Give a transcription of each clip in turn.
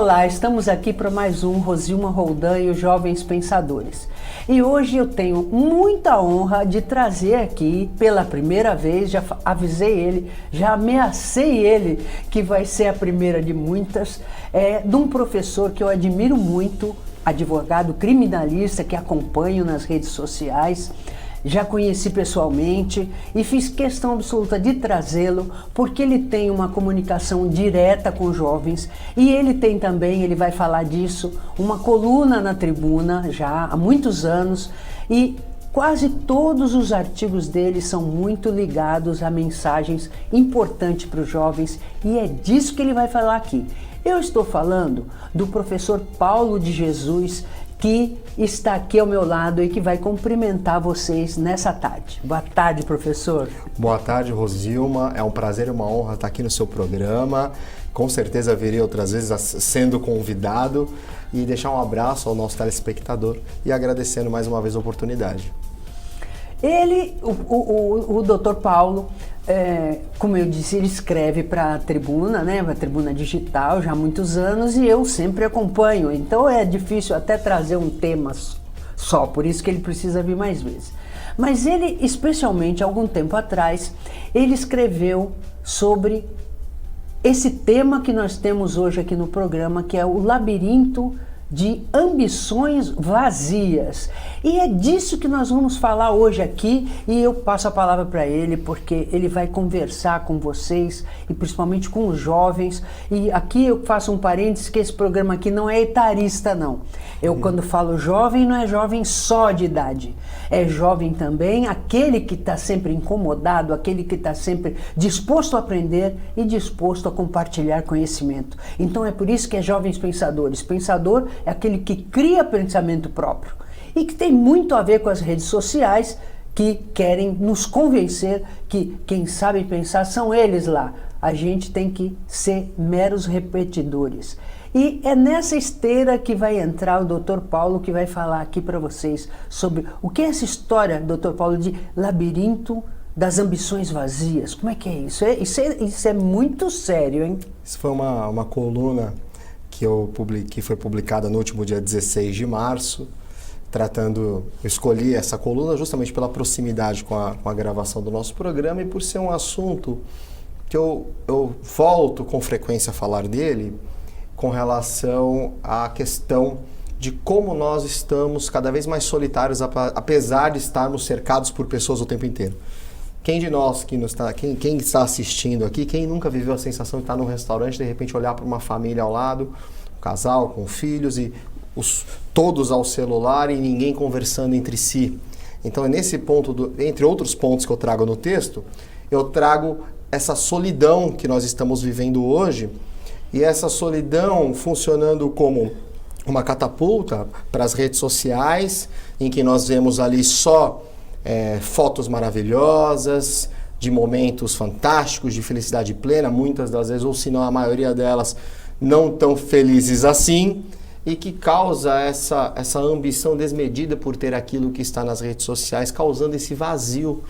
Olá, estamos aqui para mais um Rosilma Roldan e os Jovens Pensadores. E hoje eu tenho muita honra de trazer aqui, pela primeira vez, já avisei ele, já ameacei ele, que vai ser a primeira de muitas, de um professor que eu admiro muito, advogado criminalista, que acompanho nas redes sociais. Já conheci pessoalmente e fiz questão absoluta de trazê-lo porque ele tem uma comunicação direta com jovens e ele tem também, ele vai falar disso, uma coluna na Tribuna já há muitos anos e quase todos os artigos dele são muito ligados a mensagens importantes para os jovens e é disso que ele vai falar aqui. Eu estou falando do professor Paulo de Jesus, que está aqui ao meu lado e que vai cumprimentar vocês nessa tarde. Boa tarde, professor. Boa tarde, Rosilma. É um prazer e uma honra estar aqui no seu programa. Com certeza virei outras vezes sendo convidado e deixar um abraço ao nosso telespectador e agradecendo mais uma vez a oportunidade. Ele, o Dr. Paulo, como eu disse, ele escreve para a Tribuna, né, para a Tribuna Digital já há muitos anos e eu sempre acompanho, então é difícil até trazer um tema só, por isso que ele precisa vir mais vezes. Mas ele, especialmente algum tempo atrás, ele escreveu sobre esse tema que nós temos hoje aqui no programa, que é o labirinto de ambições vazias. E é disso que nós vamos falar hoje aqui e eu passo a palavra para ele porque ele vai conversar com vocês e principalmente com os jovens. E aqui eu faço um parênteses que esse programa aqui não é etarista não. Eu quando falo jovem não é jovem só de idade, é jovem também aquele que está sempre incomodado, aquele que está sempre disposto a aprender e disposto a compartilhar conhecimento. Então é por isso que é Jovens Pensadores. Pensador é aquele que cria pensamento próprio e que tem muito a ver com as redes sociais que querem nos convencer que quem sabe pensar são eles lá. A gente tem que ser meros repetidores. E é nessa esteira que vai entrar o Dr. Paulo, que vai falar aqui para vocês sobre o que é essa história, Dr. Paulo, de labirinto das ambições vazias. Como é que é isso? Isso é muito sério, hein? Isso foi uma coluna que foi publicada no último dia 16 de março, eu escolhi essa coluna justamente pela proximidade com a gravação do nosso programa e por ser um assunto que eu volto com frequência a falar dele com relação à questão de como nós estamos cada vez mais solitários, apesar de estarmos cercados por pessoas o tempo inteiro. Quem de nós quem está assistindo aqui, quem nunca viveu a sensação de estar num restaurante e de repente olhar para uma família ao lado, um casal com filhos e todos ao celular e ninguém conversando entre si. Então é nesse ponto, entre outros pontos que eu trago no texto, eu trago essa solidão que nós estamos vivendo hoje e essa solidão funcionando como uma catapulta para as redes sociais, em que nós vemos ali só fotos maravilhosas, de momentos fantásticos, de felicidade plena, muitas das vezes, ou se não a maioria delas, não tão felizes assim, e que causa essa ambição desmedida por ter aquilo que está nas redes sociais, causando esse vazio.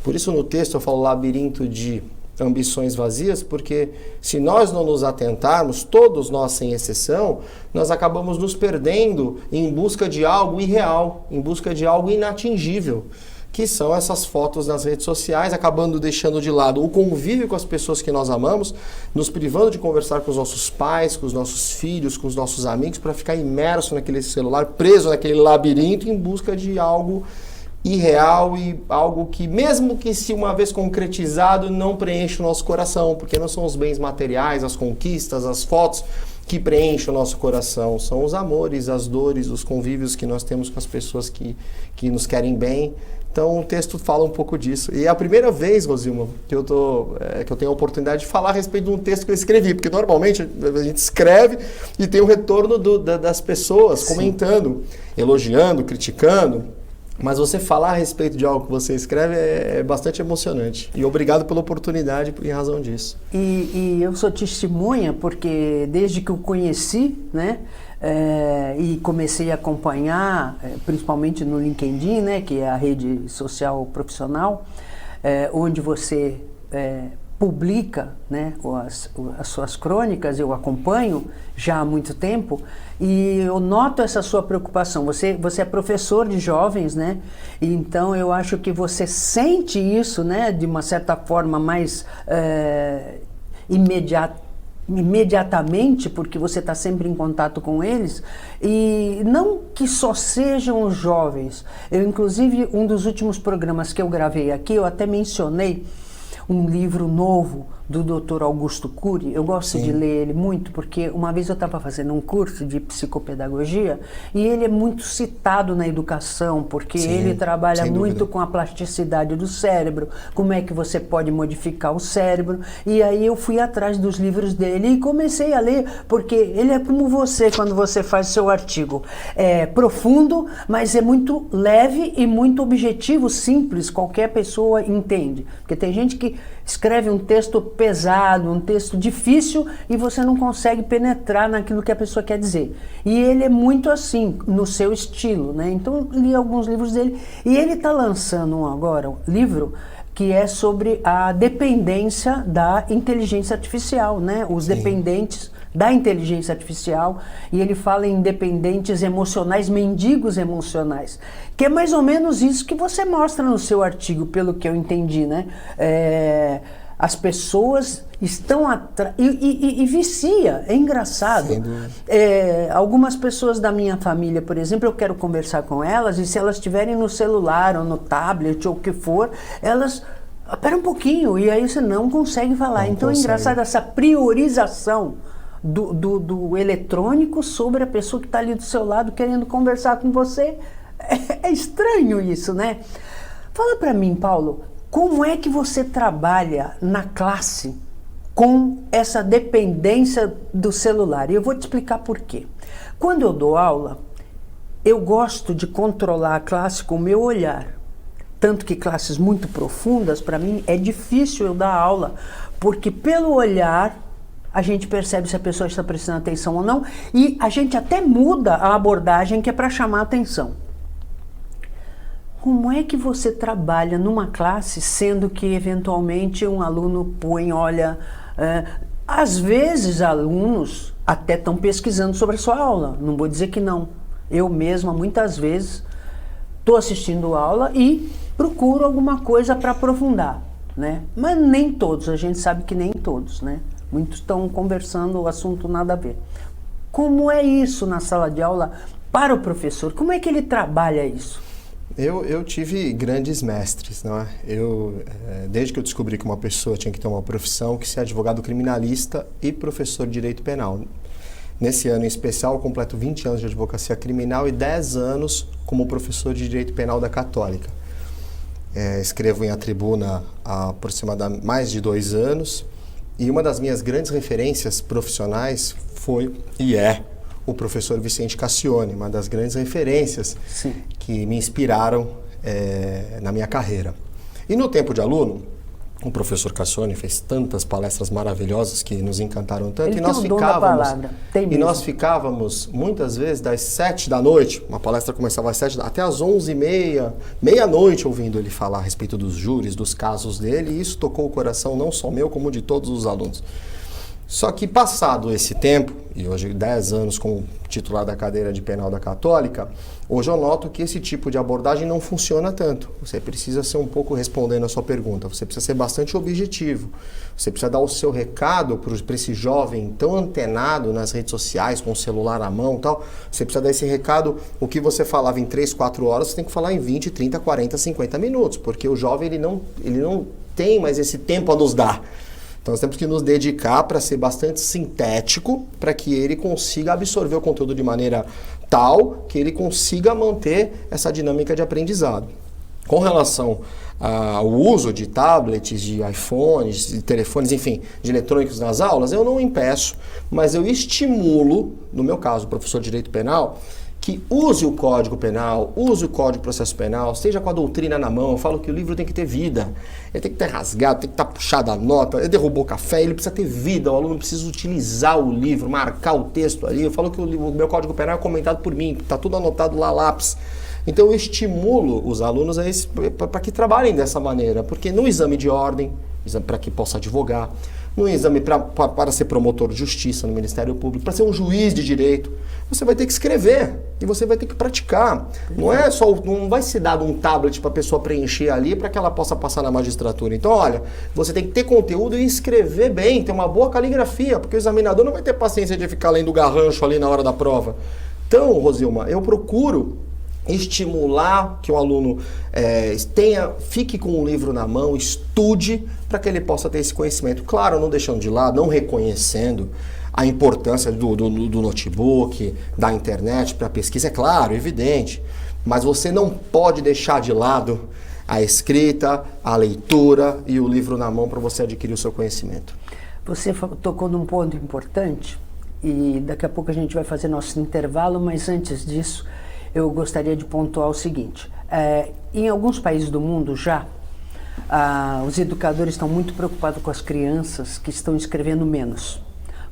Por isso no texto eu falo labirinto de ambições vazias, porque se nós não nos atentarmos, todos nós sem exceção, nós acabamos nos perdendo em busca de algo irreal, em busca de algo inatingível, que são essas fotos nas redes sociais, acabando deixando de lado o convívio com as pessoas que nós amamos, nos privando de conversar com os nossos pais, com os nossos filhos, com os nossos amigos, para ficar imerso naquele celular, preso naquele labirinto em busca de algo irreal e algo que, mesmo que se uma vez concretizado, não preenche o nosso coração, porque não são os bens materiais, as conquistas, as fotos que preenchem o nosso coração, são os amores, as dores, os convívios que nós temos com as pessoas que nos querem bem. Então o texto fala um pouco disso. E é a primeira vez, Rosilma, que eu tenho a oportunidade de falar a respeito de um texto que eu escrevi, porque normalmente a gente escreve e tem o retorno das pessoas comentando, elogiando, criticando. Mas você falar a respeito de algo que você escreve é bastante emocionante. E obrigado pela oportunidade em razão disso. E eu sou testemunha porque desde que eu conheci, né, e comecei a acompanhar, principalmente no LinkedIn, né, que é a rede social profissional, onde você publica, né, as suas crônicas, eu acompanho já há muito tempo, e eu noto essa sua preocupação. Você é professor de jovens, né? Então eu acho que você sente isso, né, de uma certa forma mais imediatamente, porque você está sempre em contato com eles, e não que só sejam os jovens. Eu, inclusive, um dos últimos programas que eu gravei aqui, eu até mencionei um livro novo do Dr. Augusto Cury. Eu gosto Sim. de ler ele muito, porque uma vez eu estava fazendo um curso de psicopedagogia e ele é muito citado na educação, porque Sim, ele trabalha sem muito dúvida. com a plasticidade do cérebro, como é que você pode modificar o cérebro. E aí eu fui atrás dos livros dele e comecei a ler, porque ele é como você quando você faz seu artigo. É profundo, mas é muito leve e muito objetivo, simples, qualquer pessoa entende. Porque tem gente que escreve um texto pesado, um texto difícil e você não consegue penetrar naquilo que a pessoa quer dizer. E ele é muito assim, no seu estilo, né? Então eu li alguns livros dele e ele está lançando agora um livro que é sobre a dependência da inteligência artificial, né? Os Sim. dependentes da inteligência artificial, e ele fala em dependentes emocionais, mendigos emocionais, que é mais ou menos isso que você mostra no seu artigo, pelo que eu entendi, né? As pessoas estão atrás e vicia, é engraçado. Algumas pessoas da minha família, por exemplo, eu quero conversar com elas e se elas estiverem no celular ou no tablet ou o que for, elas... Espera um pouquinho, e aí você não consegue falar. Não então consegue. É engraçado essa priorização do eletrônico sobre a pessoa que está ali do seu lado querendo conversar com você. É estranho isso, né? Fala para mim, Paulo, como é que você trabalha na classe com essa dependência do celular? E eu vou te explicar por quê. Quando eu dou aula, eu gosto de controlar a classe com o meu olhar. Tanto que classes muito profundas, para mim, é difícil eu dar aula, porque pelo olhar a gente percebe se a pessoa está prestando atenção ou não, e a gente até muda a abordagem que é para chamar a atenção. Como é que você trabalha numa classe, sendo que eventualmente um aluno olha... às vezes alunos até estão pesquisando sobre a sua aula, não vou dizer que não. Eu mesma, muitas vezes, estou assistindo aula e procuro alguma coisa para aprofundar, né? Mas nem todos, a gente sabe que nem todos, né? Muitos estão conversando o assunto nada a ver. Como é isso na sala de aula para o professor? Como é que ele trabalha isso? Eu tive grandes mestres, não é? Desde que eu descobri que uma pessoa tinha que ter uma profissão, que ser advogado criminalista e professor de direito penal. Nesse ano em especial, eu completo 20 anos de advocacia criminal e 10 anos como professor de direito penal da Católica. Escrevo em A Tribuna há aproximadamente mais de 2 anos e uma das minhas grandes referências profissionais foi e é o professor Vicente Cassione, uma das grandes referências Sim. que me inspiraram na minha carreira. E no tempo de aluno, o professor Cassione fez tantas palestras maravilhosas que nos encantaram tanto. Ele tem o dom da palavra. Tem mesmo. E nós ficávamos muitas vezes das 7 da noite, uma palestra começava às 7 até às 11h30, meia-noite ouvindo ele falar a respeito dos júris, dos casos dele, e isso tocou o coração não só meu, como de todos os alunos. Só que passado esse tempo, e hoje 10 anos como titular da cadeira de penal da Católica, hoje eu noto que esse tipo de abordagem não funciona tanto. Você precisa ser um pouco respondendo a sua pergunta, você precisa ser bastante objetivo, você precisa dar o seu recado para esse jovem tão antenado nas redes sociais, com o celular na mão e tal, você precisa dar esse recado, o que você falava em 3, 4 horas, você tem que falar em 20, 30, 40, 50 minutos, porque o jovem ele não tem mais esse tempo a nos dar. Então nós temos que nos dedicar para ser bastante sintético, para que ele consiga absorver o conteúdo de maneira tal que ele consiga manter essa dinâmica de aprendizado. Com relação ao uso de tablets, de iPhones, de telefones, enfim, de eletrônicos nas aulas, eu não impeço, mas eu estimulo, no meu caso, o professor de Direito Penal, que use o Código Penal, use o Código de Processo Penal, esteja com a doutrina na mão. Eu falo que o livro tem que ter vida, ele tem que ter rasgado, tem que estar puxado a nota, ele derrubou o café, ele precisa ter vida, o aluno precisa utilizar o livro, marcar o texto ali. Eu falo que o meu Código Penal é comentado por mim, está tudo anotado lá, lápis. Então eu estimulo os alunos para que trabalhem dessa maneira, porque no exame de ordem, para que possa advogar, no exame para ser promotor de justiça no Ministério Público, para ser um juiz de direito, você vai ter que escrever e você vai ter que praticar. Não é só, não vai ser dado um tablet para a pessoa preencher ali para que ela possa passar na magistratura. Então, olha, você tem que ter conteúdo e escrever bem, ter uma boa caligrafia, porque o examinador não vai ter paciência de ficar lendo garrancho ali na hora da prova. Então, Rosilma, eu procuro estimular que o aluno fique com o livro na mão, estude para que ele possa ter esse conhecimento. Claro, não deixando de lado, não reconhecendo a importância do notebook, da internet para pesquisa, é claro, evidente, mas você não pode deixar de lado a escrita, a leitura e o livro na mão para você adquirir o seu conhecimento. Você tocou num ponto importante e daqui a pouco a gente vai fazer nosso intervalo, mas antes disso eu gostaria de pontuar o seguinte, em alguns países do mundo já, os educadores estão muito preocupados com as crianças que estão escrevendo menos,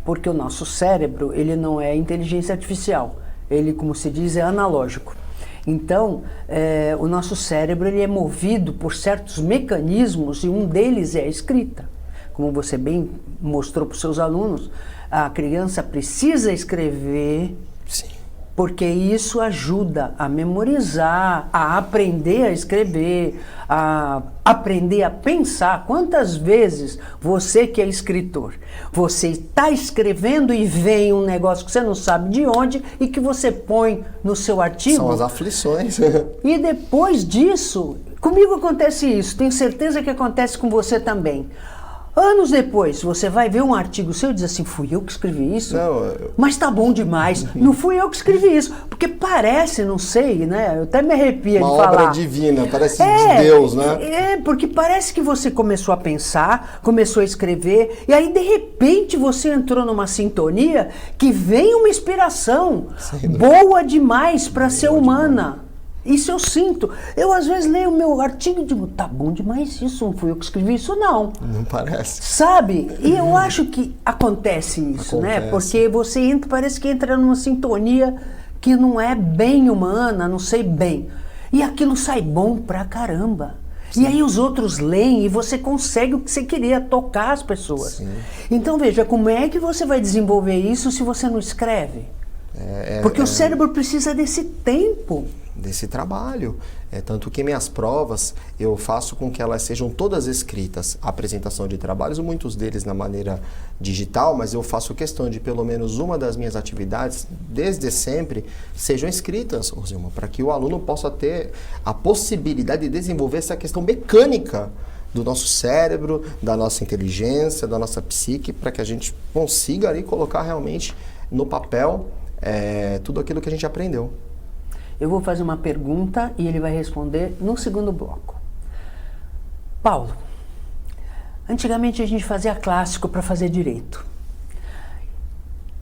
porque o nosso cérebro, ele não é inteligência artificial, ele, como se diz, é analógico. Então, o nosso cérebro ele é movido por certos mecanismos e um deles é a escrita. Como você bem mostrou para os seus alunos, a criança precisa escrever. Sim. Porque isso ajuda a memorizar, a aprender a escrever, a aprender a pensar. Quantas vezes você que é escritor, você está escrevendo e vem um negócio que você não sabe de onde e que você põe no seu artigo? São as aflições. E depois disso, comigo acontece isso, tenho certeza que acontece com você também. Anos depois, você vai ver um artigo seu e diz assim, fui eu que escrevi isso? Não, Mas tá bom demais, não fui eu que escrevi isso. Porque parece, não sei, né? Eu até me arrepio de falar. Uma obra divina, parece de Deus, né? Porque parece que você começou a pensar, começou a escrever, e aí de repente você entrou numa sintonia que vem uma inspiração boa demais para ser humana. Isso eu sinto. Eu às vezes leio o meu artigo e digo, tá bom demais isso, não fui eu que escrevi isso, não. Não parece. Sabe? E eu acho que acontece isso, né? Porque você entra, parece que entra numa sintonia que não é bem humana, não sei bem. E aquilo sai bom pra caramba. Sim. E aí os outros leem e você consegue o que você queria, tocar as pessoas. Sim. Então veja, como é que você vai desenvolver isso se você não escreve? Porque o cérebro precisa desse tempo. Desse trabalho. Tanto que minhas provas eu faço com que elas sejam todas escritas, a apresentação de trabalhos, muitos deles na maneira digital, mas eu faço questão de pelo menos uma das minhas atividades, desde sempre, sejam escritas, Rosilma, para que o aluno possa ter a possibilidade de desenvolver essa questão mecânica do nosso cérebro, da nossa inteligência, da nossa psique, para que a gente consiga ali colocar realmente no papel tudo aquilo que a gente aprendeu. Eu vou fazer uma pergunta e ele vai responder no segundo bloco. Paulo, antigamente a gente fazia clássico para fazer direito.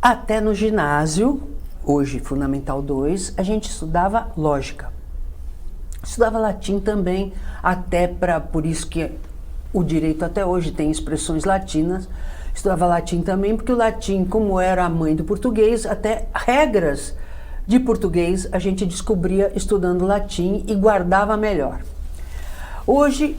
Até no ginásio, hoje Fundamental 2, a gente estudava lógica. Estudava latim também, por isso que o direito até hoje tem expressões latinas. Estudava latim também, porque o latim, como era a mãe do português, até regras de português a gente descobria estudando latim e guardava melhor. Hoje,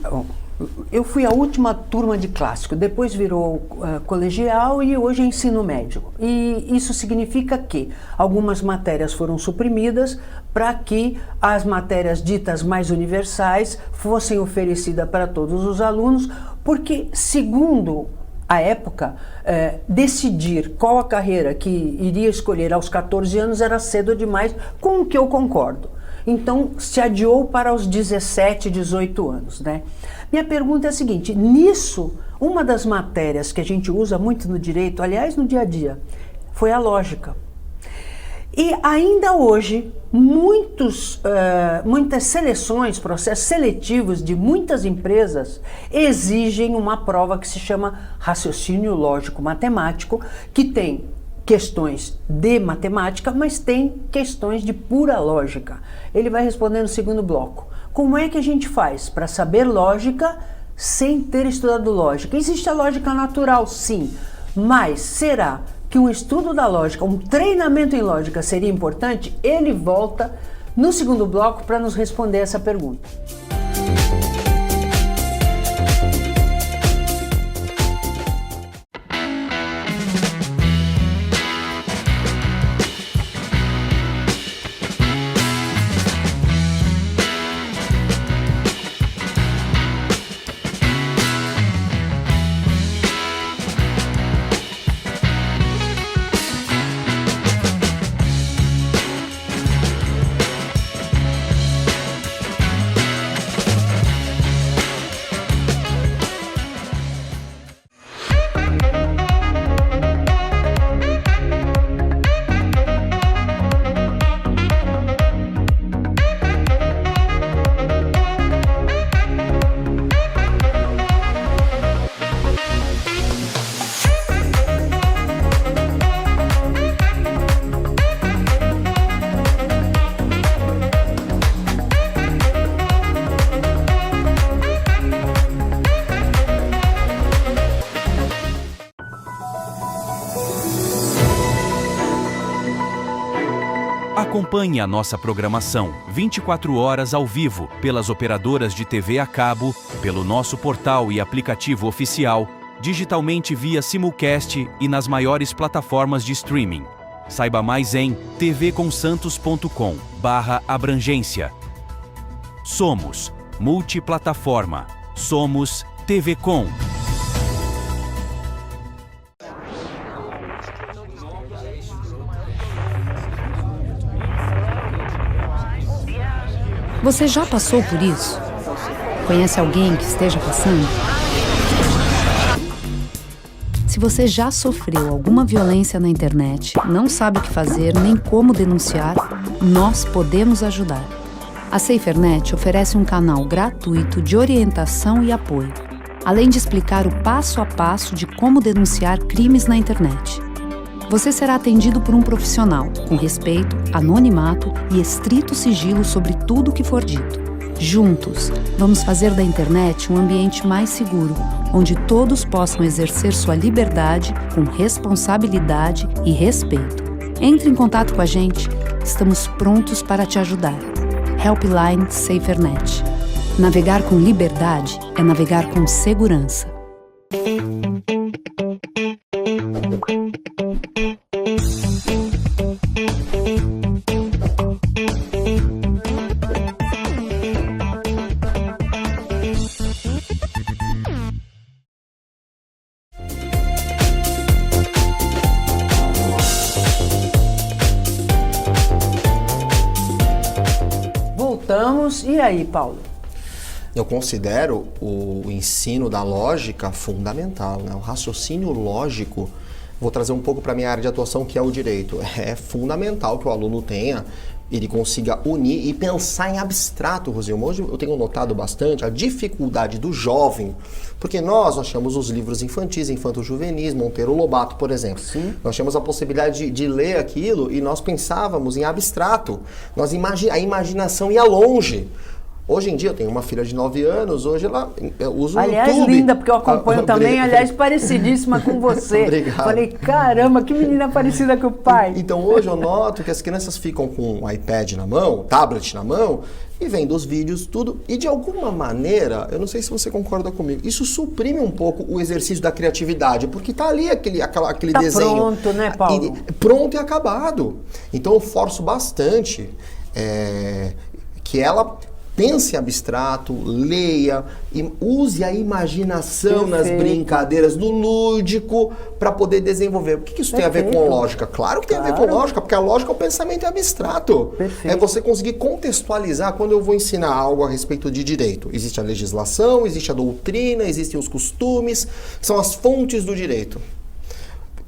eu fui a última turma de clássico, depois virou colegial e hoje é ensino médio. E isso significa que algumas matérias foram suprimidas para que as matérias ditas mais universais fossem oferecidas para todos os alunos, porque, segundo a época, decidir qual a carreira que iria escolher aos 14 anos era cedo demais, com o que eu concordo. Então, se adiou para os 17, 18 anos, né? Minha pergunta é a seguinte, nisso, uma das matérias que a gente usa muito no direito, aliás, no dia a dia, foi a lógica. E ainda hoje, muitas seleções, processos seletivos de muitas empresas exigem uma prova que se chama raciocínio lógico matemático, que tem questões de matemática, mas tem questões de pura lógica. Ele vai responder no segundo bloco. Como é que a gente faz para saber lógica sem ter estudado lógica? Existe a lógica natural, sim, mas será que um estudo da lógica, um treinamento em lógica seria importante? Ele volta no segundo bloco para nos responder essa pergunta. Acompanhe a nossa programação 24 horas ao vivo pelas operadoras de TV a cabo, pelo nosso portal e aplicativo oficial, digitalmente via simulcast e nas maiores plataformas de streaming. Saiba mais em tvconsantos.com/abrangência. Somos multiplataforma. Somos TV Com. Você já passou por isso? Conhece alguém que esteja passando? Se você já sofreu alguma violência na internet, não sabe o que fazer nem como denunciar, nós podemos ajudar. A SaferNet oferece um canal gratuito de orientação e apoio, além de explicar o passo a passo de como denunciar crimes na internet. Você será atendido por um profissional, com respeito, anonimato e estrito sigilo sobre tudo o que for dito. Juntos, vamos fazer da internet um ambiente mais seguro, onde todos possam exercer sua liberdade com responsabilidade e respeito. Entre em contato com a gente, estamos prontos para te ajudar. Helpline SaferNet. Navegar com liberdade é navegar com segurança. Voltamos. E aí, Paulo? Eu considero o ensino da lógica fundamental, né? O raciocínio lógico, vou trazer um pouco para a minha área de atuação, que é o direito. É fundamental que o aluno tenha, ele consiga unir e pensar em abstrato, Rosilma. Hoje eu tenho notado bastante a dificuldade do jovem, porque nós achamos os livros infantis, infanto-juvenis, Monteiro Lobato, por exemplo. Sim. Nós tínhamos a possibilidade de ler aquilo e nós pensávamos em abstrato. A imaginação ia longe. Hoje em dia eu tenho uma filha de 9 anos, hoje ela usa o Aliás, YouTube. linda, porque eu acompanho também, aliás, parecidíssima com você. Obrigado. Falei, caramba, que menina parecida com o pai. Então hoje eu noto que as crianças ficam com o iPad na mão, tablet na mão, e vendo os vídeos, tudo, e de alguma maneira, eu não sei se você concorda comigo, isso suprime um pouco o exercício da criatividade, porque tá ali aquele Tá desenho. pronto, né, Paulo? Pronto e acabado. Então eu forço bastante que ela pense em abstrato, leia, e use a imaginação nas brincadeiras, no lúdico, para poder desenvolver. O que isso tem a ver com lógica? Claro que tem a ver com lógica, porque a lógica é o pensamento abstrato. Perfeito. É você conseguir contextualizar quando eu vou ensinar algo a respeito de direito. Existe a legislação, existe a doutrina, existem os costumes, são as fontes do direito.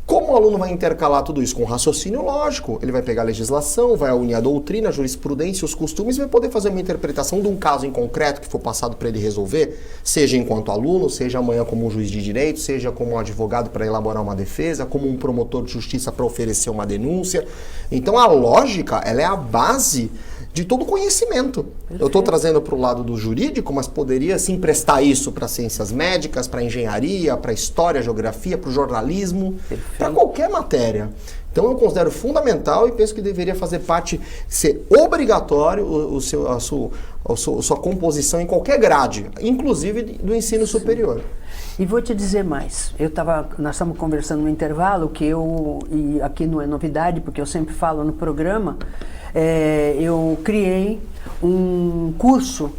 Como o aluno vai intercalar tudo isso com raciocínio lógico? Ele vai pegar a legislação, vai unir a doutrina, a jurisprudência, os costumes e vai poder fazer uma interpretação de um caso em concreto que for passado para ele resolver, seja enquanto aluno, seja amanhã como um juiz de direito, seja como um advogado para elaborar uma defesa, como um promotor de justiça para oferecer uma denúncia. Então a lógica, ela é a base de todo conhecimento. Perfeito. Eu estou trazendo para o lado do jurídico, mas poderia se emprestar isso para ciências médicas, para engenharia, para história, geografia, para o jornalismo, para qualquer matéria. Então eu considero fundamental e penso que deveria fazer parte, ser obrigatório a sua composição em qualquer grade, inclusive do ensino superior. E vou te dizer mais, nós estamos conversando no intervalo, e aqui não é novidade, porque eu sempre falo no programa, eu criei um curso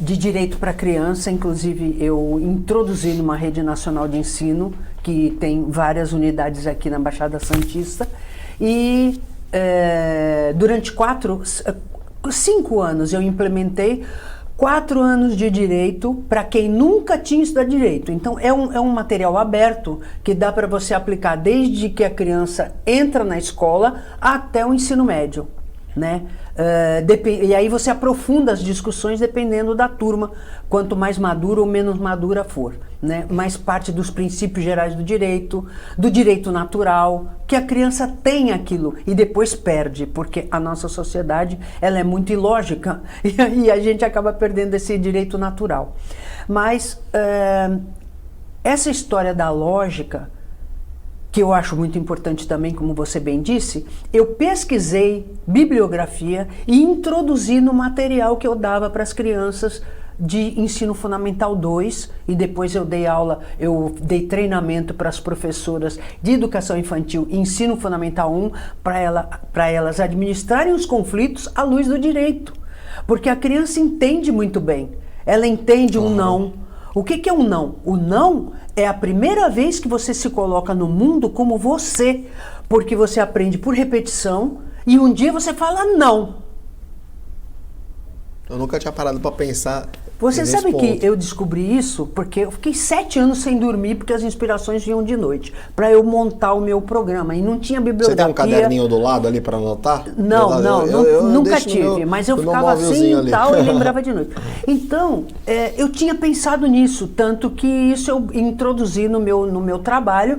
de direito para criança, inclusive eu introduzi numa rede nacional de ensino, que tem várias unidades aqui na Baixada Santista, e durante 5 anos eu implementei 4 anos de direito para quem nunca tinha estudado direito. Então é um material aberto que dá para você aplicar desde que a criança entra na escola até o ensino médio, né? E aí você aprofunda as discussões dependendo da turma, quanto mais madura ou menos madura for, né? Mais parte dos princípios gerais do direito natural, que a criança tem aquilo e depois perde, porque a nossa sociedade ela é muito ilógica e a gente acaba perdendo esse direito natural. Mas essa história da lógica, que eu acho muito importante também, como você bem disse, eu pesquisei bibliografia e introduzi no material que eu dava para as crianças de ensino fundamental 2, e depois eu dei treinamento para as professoras de educação infantil e ensino fundamental 1, para elas administrarem os conflitos à luz do direito. Porque a criança entende muito bem, ela entende um não. O que é um não? O não é a primeira vez que você se coloca no mundo como você, porque você aprende por repetição e um dia você fala não. Eu nunca tinha parado para pensar. Você sabe que eu descobri isso porque eu fiquei 7 anos sem dormir porque as inspirações vinham de noite para eu montar o meu programa e não tinha bibliografia. Você tem um caderninho do lado ali para anotar? Não, nunca tive, mas eu ficava assim e tal e lembrava de noite. Então, eu tinha pensado nisso, tanto que isso eu introduzi no meu trabalho.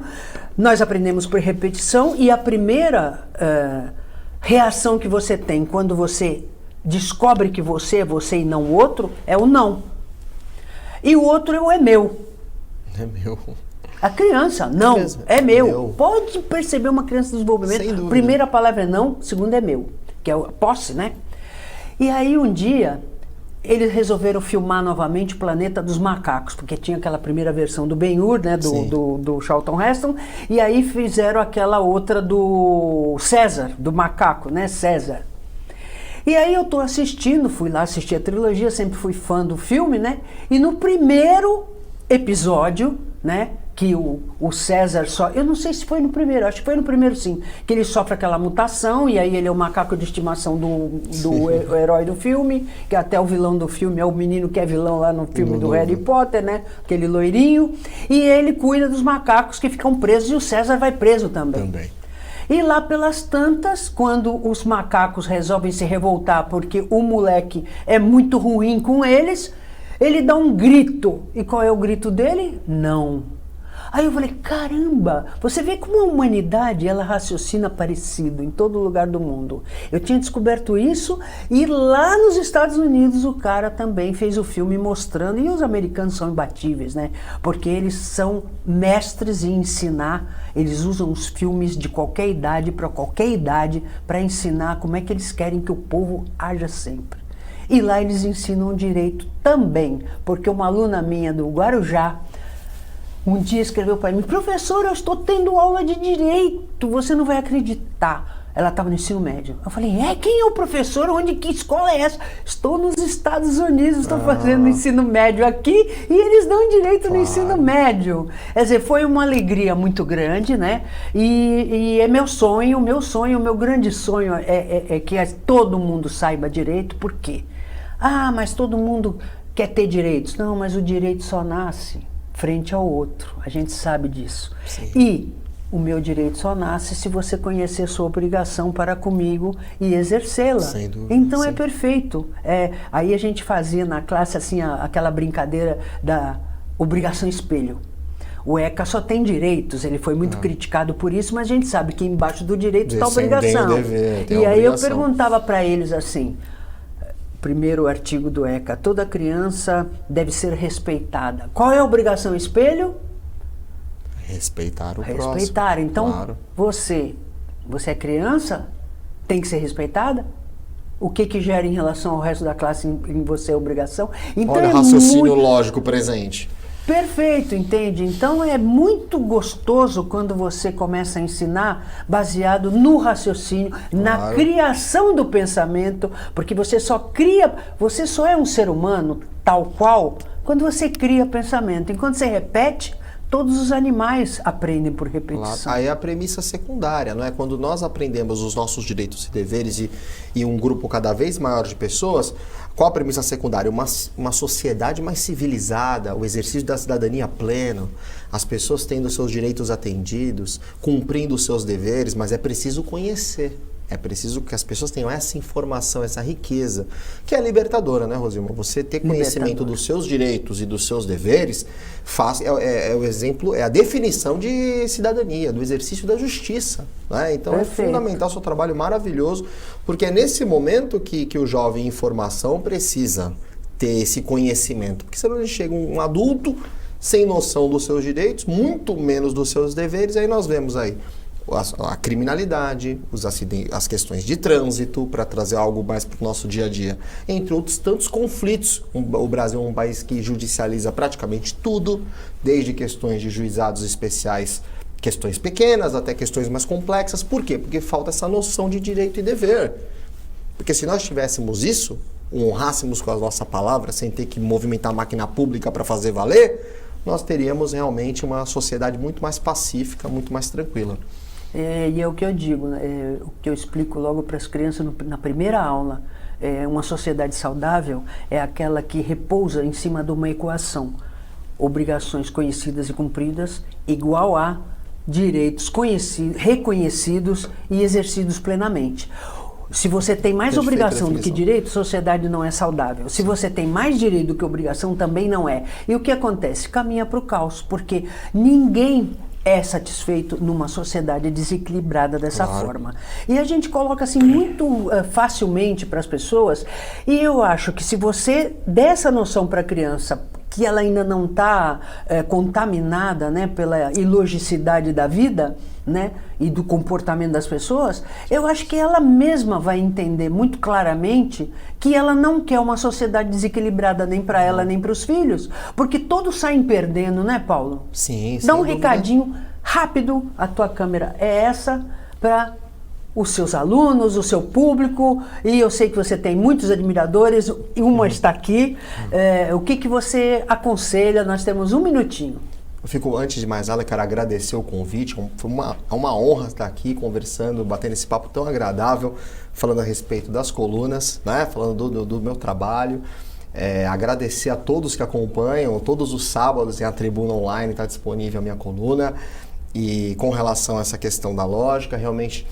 Nós aprendemos por repetição e a primeira reação que você tem quando você descobre que você é você e não o outro, é o não. E o outro é meu. É meu. A criança, não, é meu. Pode perceber uma criança em desenvolvimento. Sem dúvida. Primeira palavra é não, segunda é meu, que é a posse, né? E aí um dia, eles resolveram filmar novamente o Planeta dos Macacos, porque tinha aquela primeira versão do Ben-Hur, né, do Charlton Heston, e aí fizeram aquela outra do César, do macaco, né, César. E aí eu tô assistindo, fui lá assistir a trilogia, sempre fui fã do filme, né? E no primeiro episódio, né? Que o César eu não sei se foi no primeiro, acho que foi no primeiro sim, que ele sofre aquela mutação e aí ele é o macaco de estimação do herói do filme, que até o vilão do filme é o menino que é vilão lá no filme do Harry Potter, né? Aquele loirinho. E ele cuida dos macacos que ficam presos e o César vai preso também. E lá pelas tantas, quando os macacos resolvem se revoltar porque o moleque é muito ruim com eles, ele dá um grito. E qual é o grito dele? Não. Aí eu falei, caramba, você vê como a humanidade, ela raciocina parecido em todo lugar do mundo. Eu tinha descoberto isso e lá nos Estados Unidos o cara também fez o filme mostrando, e os americanos são imbatíveis, né? Porque eles são mestres em ensinar, eles usam os filmes de qualquer idade para qualquer idade para ensinar como é que eles querem que o povo haja sempre. E lá eles ensinam direito também, porque uma aluna minha do Guarujá, um dia escreveu para mim, professor, eu estou tendo aula de direito, você não vai acreditar. Ela estava no ensino médio. Eu falei, quem é o professor? Que escola é essa? Estou nos Estados Unidos, estou fazendo ensino médio aqui e eles dão direito no ensino médio. Quer dizer, foi uma alegria muito grande, né? E é meu grande sonho é que todo mundo saiba direito. Por quê? Mas todo mundo quer ter direitos. Não, mas o direito só nasce frente ao outro, a gente sabe disso. Sim. E o meu direito só nasce se você conhecer sua obrigação para comigo e exercê-la. Sem dúvida. Então é perfeito. Aí a gente fazia na classe assim aquela brincadeira da obrigação espelho. O ECA só tem direitos, ele foi muito criticado por isso, mas a gente sabe que embaixo do direito está a obrigação. Tem e aí obrigação. Eu perguntava para eles assim, primeiro artigo do ECA, toda criança deve ser respeitada. Qual é a obrigação espelho? Respeitar o próximo. Respeitar. Então, claro. Você Você é criança, tem que ser respeitada. O que gera em relação ao resto da classe em você é obrigação. Então, olha o raciocínio lógico presente. Perfeito, entende? Então é muito gostoso quando você começa a ensinar baseado no raciocínio, na criação do pensamento, porque você só é um ser humano tal qual quando você cria pensamento. Enquanto você repete, todos os animais aprendem por repetição. Claro. Aí é a premissa secundária, não é? Quando nós aprendemos os nossos direitos e deveres e um grupo cada vez maior de pessoas, qual a premissa secundária? Uma sociedade mais civilizada, o exercício da cidadania pleno, as pessoas tendo seus direitos atendidos, cumprindo os seus deveres, mas é preciso conhecer. É preciso que as pessoas tenham essa informação, essa riqueza, que é libertadora, né, Rosilma? Você ter conhecimento dos seus direitos e dos seus deveres é o exemplo, é a definição de cidadania, do exercício da justiça. Né? Então Perfeito. É fundamental o seu trabalho maravilhoso, porque é nesse momento que o jovem em formação precisa ter esse conhecimento. Porque senão ele chega um adulto sem noção dos seus direitos, muito menos dos seus deveres, aí nós vemos aí a criminalidade, as questões de trânsito, para trazer algo mais para o nosso dia a dia, entre outros tantos conflitos. O Brasil é um país que judicializa praticamente tudo, desde questões de juizados especiais, questões pequenas, até questões mais complexas. Por quê? Porque falta essa noção de direito e dever. Porque se nós tivéssemos isso, honrássemos com a nossa palavra, sem ter que movimentar a máquina pública para fazer valer, nós teríamos realmente uma sociedade muito mais pacífica, muito mais tranquila. E é o que eu digo, o que eu explico logo para as crianças na primeira aula. Uma sociedade saudável é aquela que repousa em cima de uma equação. Obrigações conhecidas e cumpridas igual a direitos reconhecidos e exercidos plenamente. Se você tem mais obrigação do que direito, sociedade não é saudável. Se você tem mais direito do que obrigação, também não é. E o que acontece? Caminha para o caos, porque ninguém é satisfeito numa sociedade desequilibrada dessa forma. E a gente coloca assim muito facilmente para as pessoas, e eu acho que se você der essa noção para a criança, que ela ainda não está contaminada, né, pela ilogicidade da vida, né, e do comportamento das pessoas, eu acho que ela mesma vai entender muito claramente que ela não quer uma sociedade desequilibrada nem para ela nem para os filhos, porque todos saem perdendo, né, Paulo? Sim, Dá um recadinho rápido, a tua câmera é essa para os seus alunos, o seu público, e eu sei que você tem muitos admiradores, e uma está aqui. O que você aconselha? Nós temos um minutinho. Eu fico, antes de mais nada, quero agradecer o convite. Foi uma honra estar aqui conversando, batendo esse papo tão agradável, falando a respeito das colunas, né? Falando do meu trabalho. Agradecer a todos que acompanham. Todos os sábados em A Tribuna Online está disponível a minha coluna. E com relação a essa questão da lógica, realmente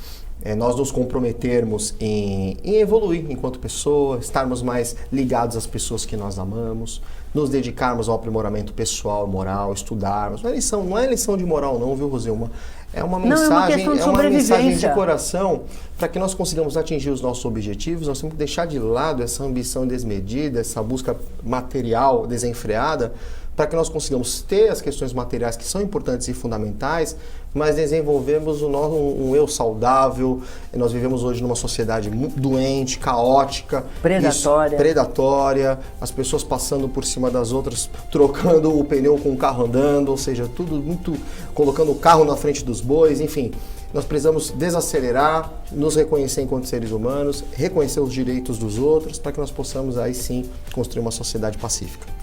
nós nos comprometermos em evoluir enquanto pessoa, estarmos mais ligados às pessoas que nós amamos, nos dedicarmos ao aprimoramento pessoal, moral, estudarmos. Não é lição de moral não, viu, Rosilma? É uma mensagem de coração para que nós consigamos atingir os nossos objetivos. Nós temos que deixar de lado essa ambição desmedida, essa busca material desenfreada, para que nós consigamos ter as questões materiais que são importantes e fundamentais, mas desenvolvemos um eu saudável. Nós vivemos hoje numa sociedade muito doente, caótica, predatória, as pessoas passando por cima das outras, trocando o pneu com o carro andando, ou seja, tudo muito, colocando o carro na frente dos bois, enfim. Nós precisamos desacelerar, nos reconhecer enquanto seres humanos, reconhecer os direitos dos outros, para que nós possamos aí sim construir uma sociedade pacífica.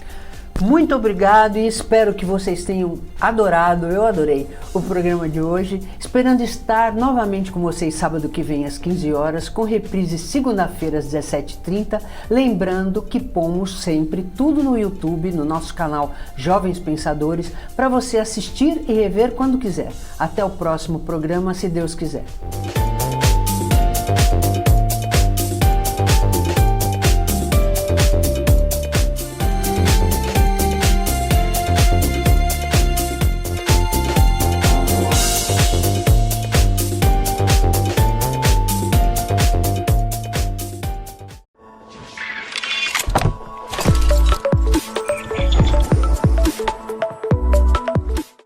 Muito obrigado e espero que vocês tenham adorado, eu adorei o programa de hoje, esperando estar novamente com vocês sábado que vem às 15 horas, com reprise segunda-feira às 17h30, lembrando que pomos sempre tudo no YouTube, no nosso canal Jovens Pensadores, para você assistir e rever quando quiser. Até o próximo programa, se Deus quiser.